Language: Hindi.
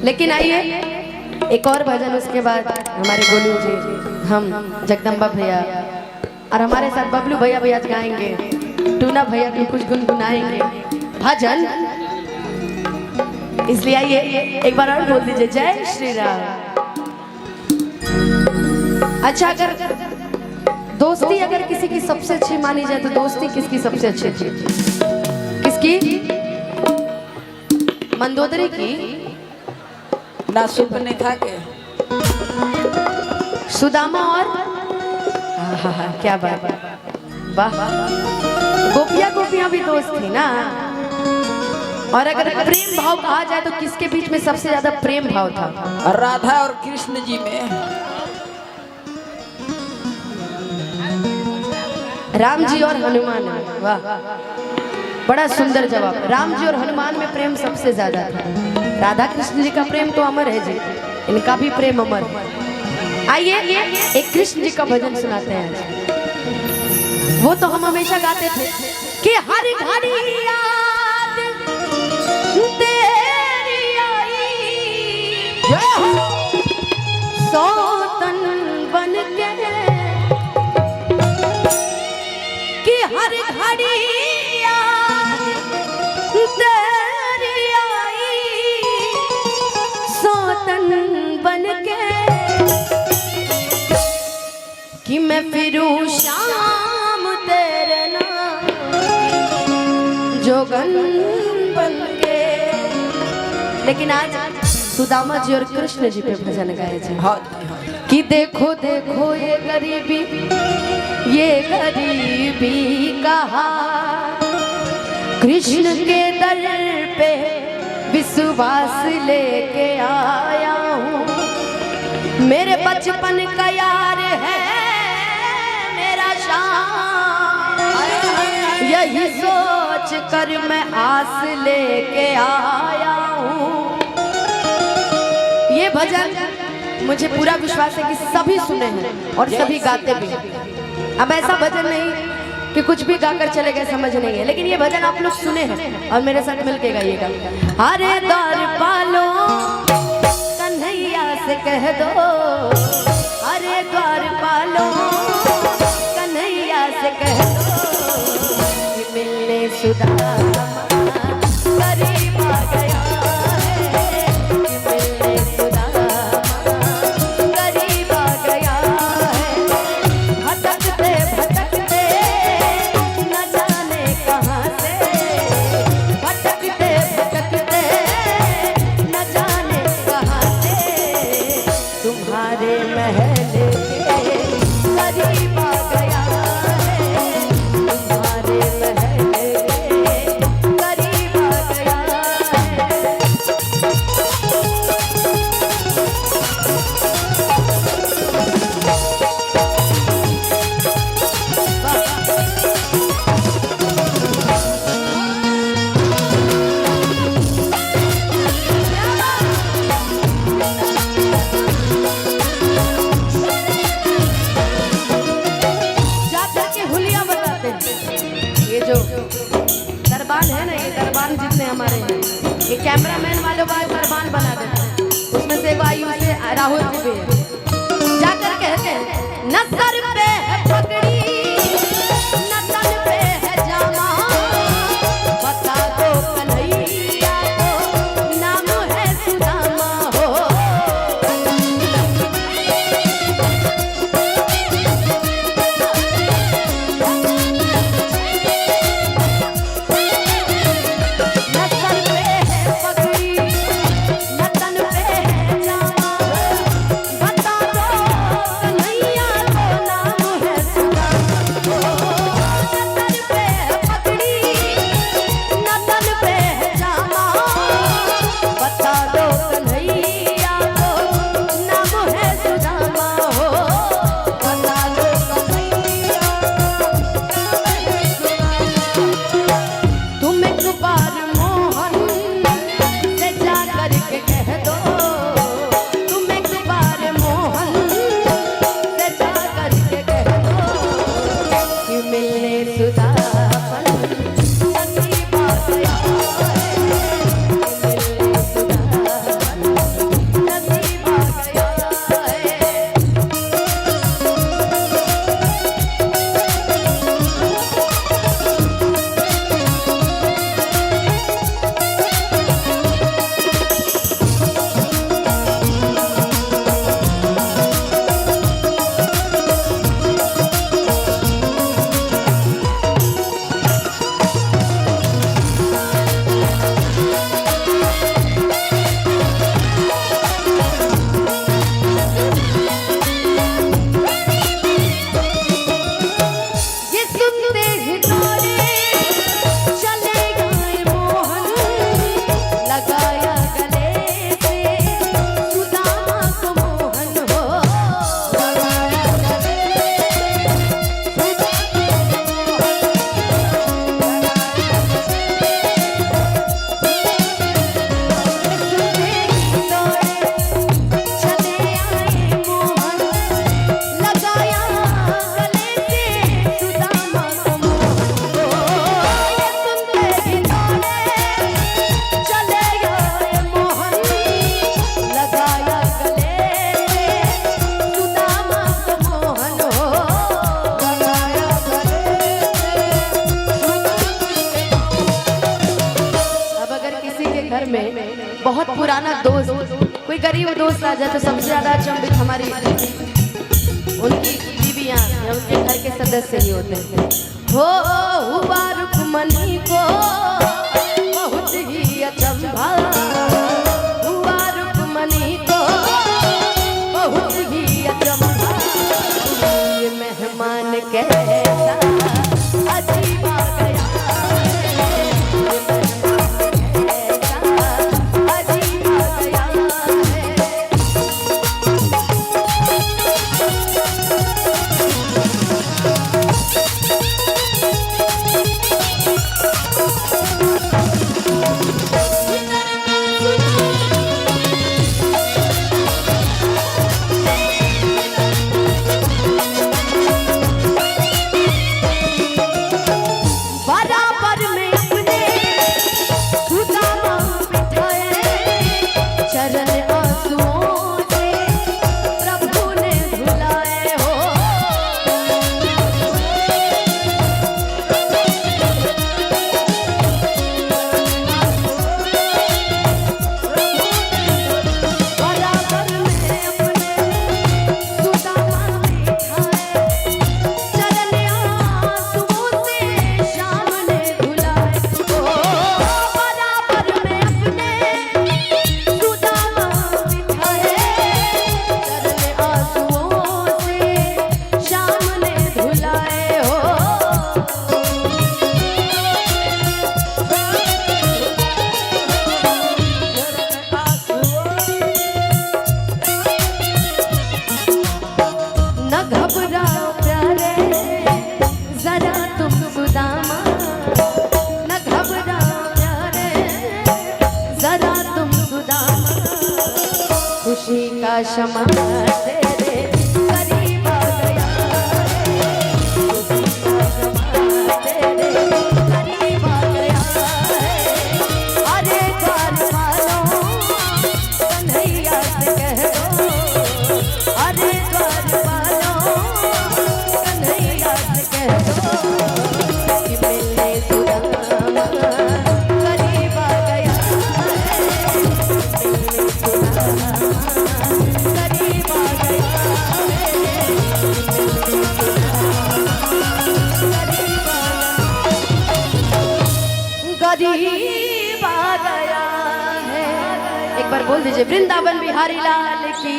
लेकिन आइए एक और भजन, उसके बाद हमारे गोलू जी, हम जगदम्बा भैया और हमारे साथ बबलू भैया भी आज गाएंगे, टूना भैया भी कुछ गुनगुनाएंगे भजन। इसलिए आइए एक बार और बोल दीजिए जय श्री राम। अच्छा, अगर दोस्ती अगर किसी की सबसे अच्छी मानी जाए तो दोस्ती किसकी सबसे अच्छी थी? किसकी? मंदोदरी की ना सुपने था के सुदामा और क्या बात, वाह। गोपियां भी दोस्त थी ना। और अगर प्रेम भाव कहा जाए तो किसके बीच में सबसे ज्यादा प्रेम भाव था? राधा और कृष्ण जी में। राम जी और हनुमान। वाह, बड़ा सुंदर जवाब। राम जी और हनुमान में प्रेम सबसे ज्यादा था। राधा कृष्ण जी का प्रेम तो अमर है जी, इनका भी प्रेम अमर है। आइए एक कृष्ण जी का भजन सुनाते हैं। वो तो हम हमेशा गाते थे कि हर घड़ी याद तेरी आई, सौतन बन के, कि हर घड़ी याद तेरी आई, सौतन बन के, कि मैं फिरूं शाम तेरे नाम जोगन बन के। लेकिन आज सुदामा जी और कृष्ण जी पे भजन गाए थे कि देखो देखो ये गरीबी कहा, कृष्ण के दर पे विश्वास लेके आया हूँ। मेरे बचपन का यार है मेरा शाम, यही सोच कर मैं आस लेके आया हूँ। ये भजन मुझे पूरा विश्वास है कि सभी सुने हैं और सभी गाते भी। अब ऐसा भजन नहीं कि कुछ भी गाकर चले गए, समझ नहीं है, लेकिन ये भजन आप लोग सुने हैं और मेरे साथ मिलके गाइएगा। हरे द्वार पालो कन्हैया से कह दो, हरे द्वार पालो कन्हैया से कह दो, कि मिलने सुदामा करीब आ गया है, कि मिलने सुदामा करीब आ गया है। भटकते भटकते न जाने कहाँ से, भटकते भटकते न जाने कहाँ से, तुम्हारे महल के करीब आ गया है, तुम्हारे महल के पुराना दोस्त, कोई गरीब दोस्त आ जाए तो सबसे ज्यादा अचंभित हमारी उनकी बीवियां या उनके घर के सदस्य ही होते हैं। हो हुआ रुक्मणी को बहुत ही अचंभा, हुआ रुक्मणी को बहुत ही अचंभा, ये मेहमान कैसा अजीब आ गया, ये मेहमान कैसा अजीब आ गया है। बराबर में अपने सुदामा बिठाए, चरण आंसुओं से प्रभु ने धुलाए हो। बराबर में अपने सुदामा बिठाए, चरण आंसुओं से श्याम ने धुलाए हो। बराबर में अपने सुदामा बिठाए, चरण आंसुओं से श्याम ने धुलाए हो। न घबराओ प्यारे जरा तुम सुदामा, न घबराओ प्यारे जरा तुम सुदामा, खुशी का शमा तेरे करीब आ गया है, खुशी का शमा तेरे करीब आ गया है। अरे द्वार वालों कन्हैया से कह दो, अरे द्वार वालों कन्हैया से कह दो कि मिलने सुदामा करीब आ गया है, मिलने सुदामा करीब आ गया है, मिलने सुदामा करीब आ गया है। एक बार बोल दीजिए वृंदावन बिहारी लाल की।